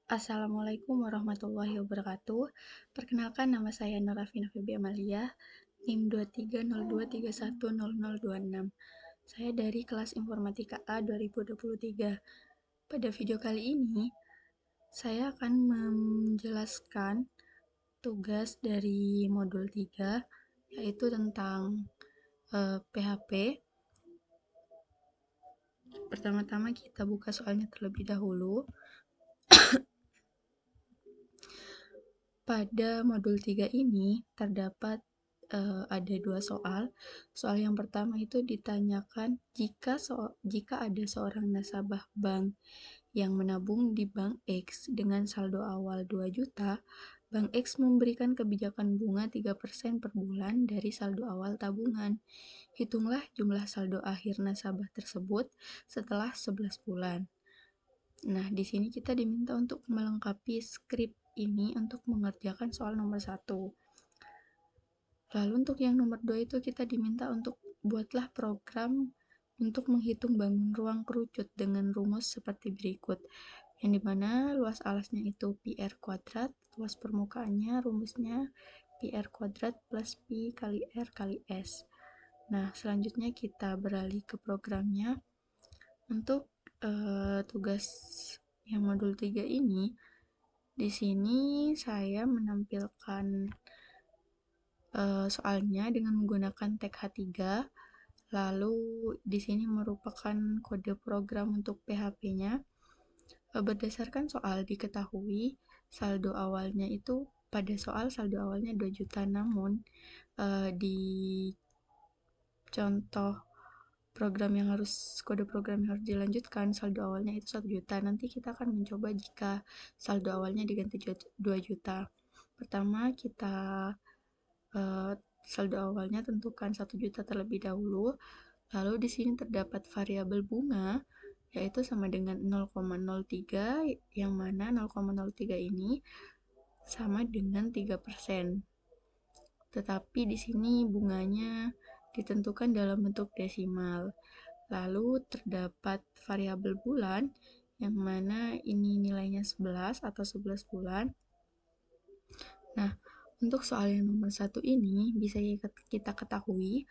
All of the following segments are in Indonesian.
Assalamualaikum warahmatullahi wabarakatuh. Perkenalkan, nama saya Norafina Febi Amalia, NIM 2302310026. Saya dari kelas Informatika A 2023. Pada video kali ini, saya akan menjelaskan tugas dari modul 3, yaitu tentang PHP. Pertama-tama kita buka soalnya terlebih dahulu. Pada modul 3 ini terdapat ada 2 soal. Soal yang pertama itu ditanyakan jika ada seorang nasabah bank yang menabung di Bank X dengan saldo awal 2 juta, Bank X memberikan kebijakan bunga 3% per bulan dari saldo awal tabungan. Hitunglah jumlah saldo akhir nasabah tersebut setelah 11 bulan. Nah, di sini kita diminta untuk melengkapi skrip ini untuk mengerjakan soal nomor 1. Lalu untuk yang nomor 2 itu kita diminta untuk buatlah program untuk menghitung bangun ruang kerucut dengan rumus seperti berikut. Yang dimana luas alasnya itu PR kuadrat, luas permukaannya rumusnya PR kuadrat plus Pi kali R kali S. Nah, selanjutnya kita beralih ke programnya. Untuk tugas yang modul 3 ini, di sini saya menampilkan soalnya dengan menggunakan tag H3. Lalu di sini merupakan kode program untuk PHP-nya. Berdasarkan soal diketahui saldo awalnya itu pada soal saldo awalnya 2 juta, namun di contoh kode program yang harus dilanjutkan saldo awalnya itu 1 juta. Nanti kita akan mencoba jika saldo awalnya diganti 2 juta. Pertama kita saldo awalnya tentukan 1 juta terlebih dahulu. Lalu di sini terdapat variabel bunga yaitu sama dengan 0,03, yang mana 0,03 ini sama dengan 3%. Tetapi di sini bunganya ditentukan dalam bentuk desimal. Lalu terdapat variabel bulan yang mana ini nilainya 11 atau 11 bulan. Nah, untuk soal yang nomor 1 ini bisa kita ketahui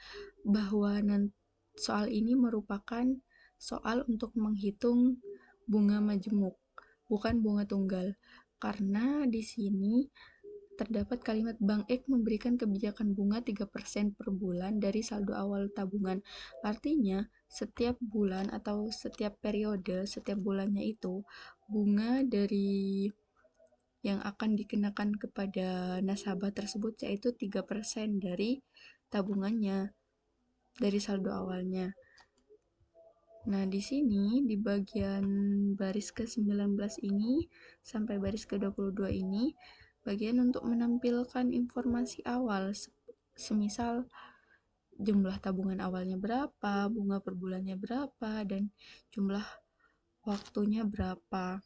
bahwa soal ini merupakan soal untuk menghitung bunga majemuk, bukan bunga tunggal. Karena di sini terdapat kalimat Bank X memberikan kebijakan bunga 3% per bulan dari saldo awal tabungan. Artinya, setiap bulan atau setiap periode, setiap bulannya itu, bunga dari yang akan dikenakan kepada nasabah tersebut yaitu 3% dari tabungannya, dari saldo awalnya. Nah, di sini di bagian baris ke-19 ini sampai baris ke-22 ini bagian untuk menampilkan informasi awal, semisal jumlah tabungan awalnya berapa, bunga per bulannya berapa, dan jumlah waktunya berapa.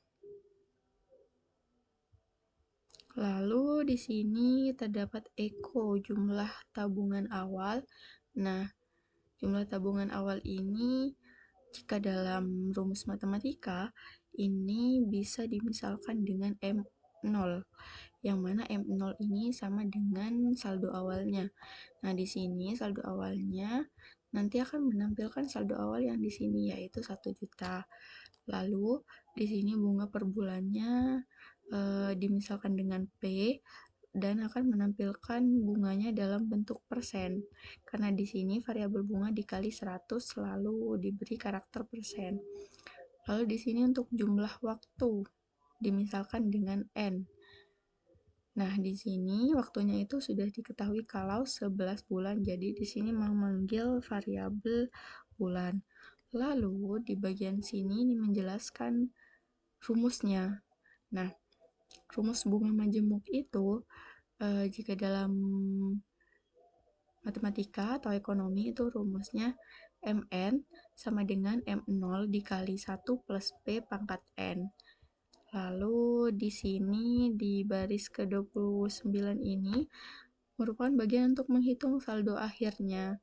Lalu di sini terdapat eko jumlah tabungan awal. Nah, jumlah tabungan awal ini jika dalam rumus matematika ini bisa dimisalkan dengan M0, yang mana M0 ini sama dengan saldo awalnya. Nah, di sini saldo awalnya nanti akan menampilkan saldo awal yang di sini yaitu 1 juta. Lalu di sini bunga per bulannya dimisalkan dengan P dan akan menampilkan bunganya dalam bentuk persen. Karena di sini variabel bunga dikali 100 lalu diberi karakter persen. Lalu di sini untuk jumlah waktu dimisalkan dengan N. Nah, di sini waktunya itu sudah diketahui kalau 11 bulan. Jadi di sini memanggil variabel bulan. Lalu di bagian sini ini menjelaskan rumusnya. Nah, rumus bunga majemuk itu jika dalam matematika atau ekonomi itu rumusnya MN sama dengan M0 dikali 1 plus P pangkat N. Lalu di sini di baris ke-29 ini merupakan bagian untuk menghitung saldo akhirnya.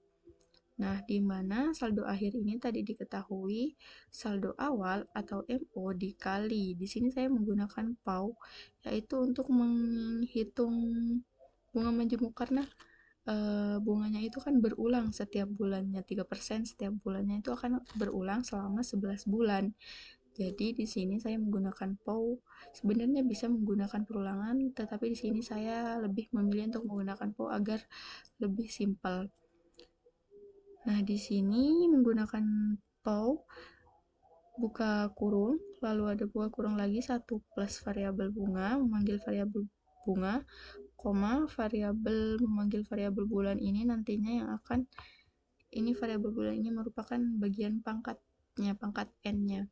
Nah, di mana saldo akhir ini tadi diketahui saldo awal atau MO dikali. Di sini saya menggunakan PAU, yaitu untuk menghitung bunga majemuk karena bunganya itu kan berulang setiap bulannya, 3% setiap bulannya itu akan berulang selama 11 bulan. Jadi di sini saya menggunakan PAU. Sebenarnya bisa menggunakan perulangan, tetapi di sini saya lebih memilih untuk menggunakan PAU agar lebih simpel. Nah, di sini menggunakan PAU, buka kurung, lalu ada buka kurung lagi, 1 plus variabel bunga, memanggil variabel bunga, koma, variabel memanggil variabel bulan ini nantinya yang akan, ini variabel bulan ini merupakan bagian pangkatnya, pangkat n-nya.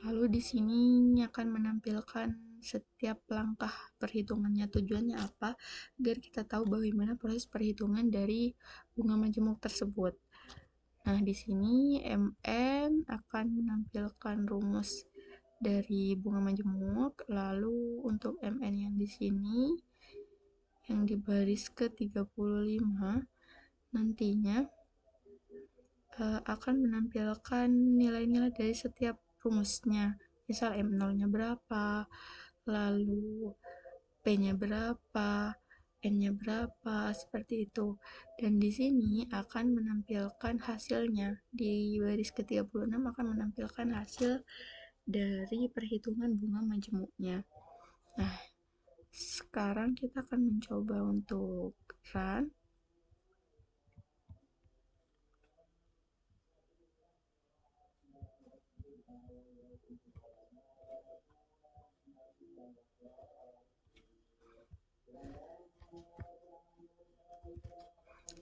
Lalu di sini akan menampilkan setiap langkah perhitungannya. Tujuannya apa? Agar kita tahu bagaimana proses perhitungan dari bunga majemuk tersebut. Nah, di sini MN akan menampilkan rumus dari bunga majemuk, lalu untuk MN yang di sini yang di baris ke-35 nantinya akan menampilkan nilai-nilai dari setiap rumusnya. Misal M0-nya berapa, lalu P-nya berapa, N-nya berapa, seperti itu. Dan di sini akan menampilkan hasilnya. Di baris ke-36 akan menampilkan hasil dari perhitungan bunga majemuknya. Nah, sekarang kita akan mencoba untuk run.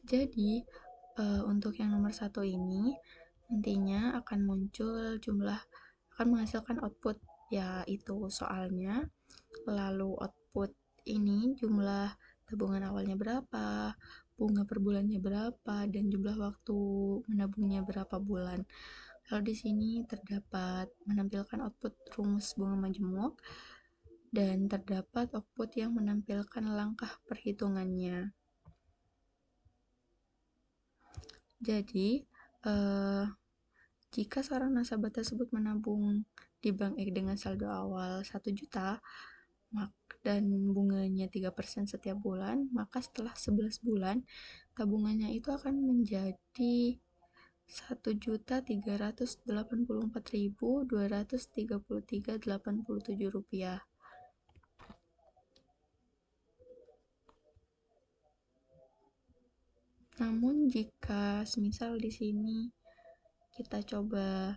Jadi, untuk yang nomor 1 ini nantinya akan muncul jumlah, akan menghasilkan output, yaitu soalnya, lalu output ini jumlah tabungan awalnya berapa, bunga per bulannya berapa, dan jumlah waktu menabungnya berapa bulan. Lalu di sini terdapat menampilkan output rumus bunga majemuk dan terdapat output yang menampilkan langkah perhitungannya. Jadi, jika seorang nasabah tersebut menabung di Bank X dengan saldo awal 1 juta dan bunganya 3% setiap bulan, maka setelah 11 bulan, tabungannya itu akan menjadi 1.384.233,87 rupiah. Namun jika semisal di sini kita coba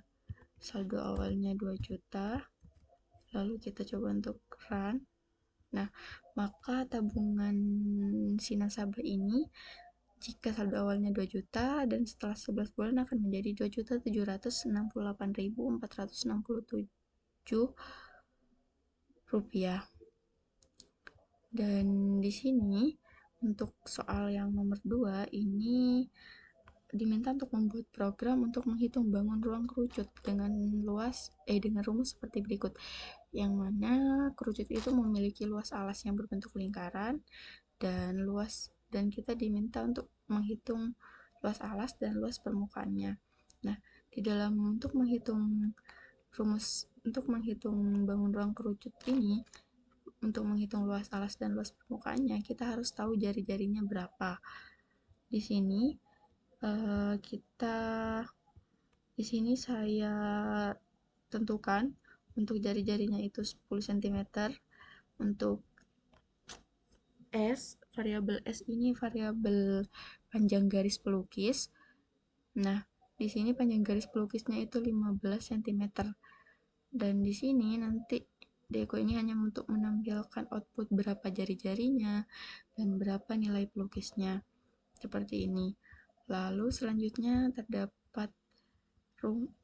saldo awalnya 2 juta, lalu kita coba untuk run, nah maka tabungan si nasabah ini jika saldo awalnya 2 juta dan setelah 11 bulan akan menjadi 2.768.467 rupiah. Dan di sini untuk soal yang nomor 2 ini diminta untuk membuat program untuk menghitung bangun ruang kerucut dengan rumus seperti berikut, yang mana kerucut itu memiliki luas alas yang berbentuk lingkaran dan kita diminta untuk menghitung luas alas dan luas permukaannya. Nah, di dalam untuk menghitung bangun ruang kerucut ini, untuk menghitung luas alas dan luas permukaannya, kita harus tahu jari-jarinya berapa. Di sini saya tentukan untuk jari-jarinya itu 10 cm. Untuk variabel S ini variabel panjang garis pelukis. Nah, di sini panjang garis pelukisnya itu 15 cm. Dan di sini nanti Deko ini hanya untuk menampilkan output berapa jari-jarinya dan berapa nilai pelukisnya. Seperti ini. Lalu selanjutnya terdapat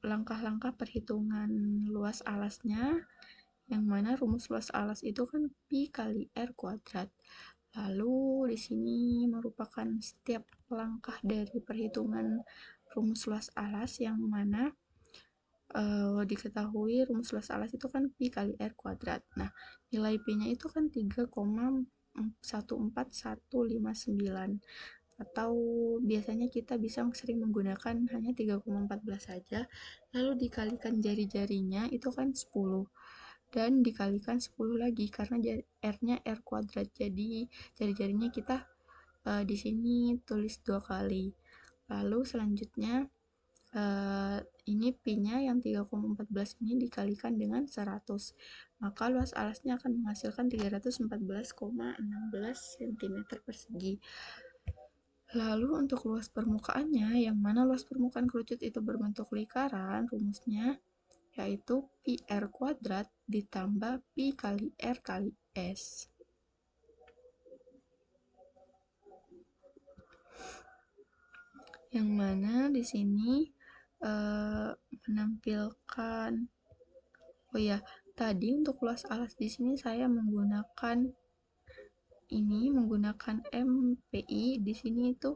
langkah-langkah perhitungan luas alasnya, yang mana rumus luas alas itu kan pi kali r kuadrat. Lalu di sini merupakan setiap langkah dari perhitungan rumus luas alas, yang mana diketahui rumus luas alas itu kan pi kali r kuadrat. Nah, nilai pi-nya itu kan 3,14159. atau biasanya kita bisa sering menggunakan hanya 3,14 saja, lalu dikalikan jari-jarinya itu kan 10, dan dikalikan 10 lagi karena R-nya R kuadrat, jadi jari-jarinya kita di sini tulis 2 kali. Lalu selanjutnya ini pi-nya yang 3,14 ini dikalikan dengan 100. Maka luas alasnya akan menghasilkan 314,16 cm persegi. Lalu untuk luas permukaannya, yang mana luas permukaan kerucut itu berbentuk lingkaran, rumusnya yaitu pi R kuadrat ditambah pi kali R kali S. Yang mana di sini menampilkan, oh ya, tadi untuk luas alas di sini saya menggunakan MPI di sini itu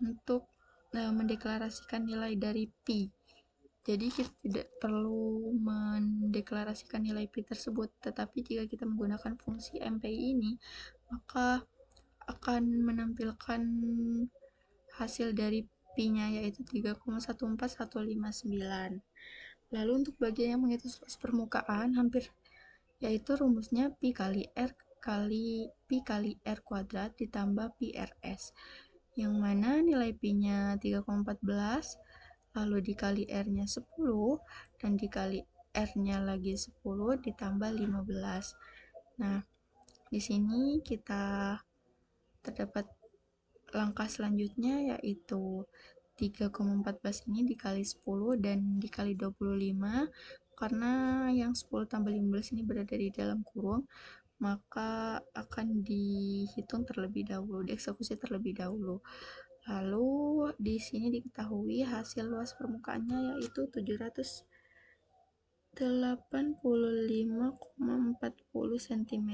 untuk mendeklarasikan nilai dari pi. Jadi kita tidak perlu mendeklarasikan nilai pi tersebut, tetapi jika kita menggunakan fungsi MPI ini, maka akan menampilkan hasil dari pi-nya yaitu 3,14159. Lalu untuk bagian yang menghitung luas permukaan hampir yaitu rumusnya pi kali R kuadrat ditambah pi RS, yang mana nilai pi-nya 3,14, lalu dikali R-nya 10, dan dikali R-nya lagi 10 ditambah 15. Nah, di sini kita terdapat langkah selanjutnya yaitu 3,14 ini dikali 10 dan dikali 25, karena yang 10 tambah 15 ini berada di dalam kurung, maka akan dihitung terlebih dahulu, dieksekusi terlebih dahulu. Lalu di sini diketahui hasil luas permukaannya yaitu 785,40 cm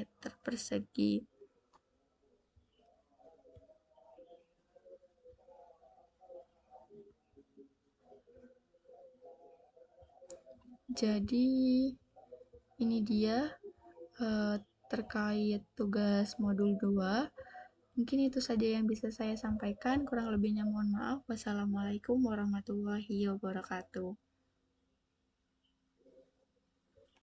persegi. Jadi ini dia terkait tugas modul 2. Mungkin itu saja yang bisa saya sampaikan, kurang lebihnya mohon maaf. Wassalamualaikum warahmatullahi wabarakatuh.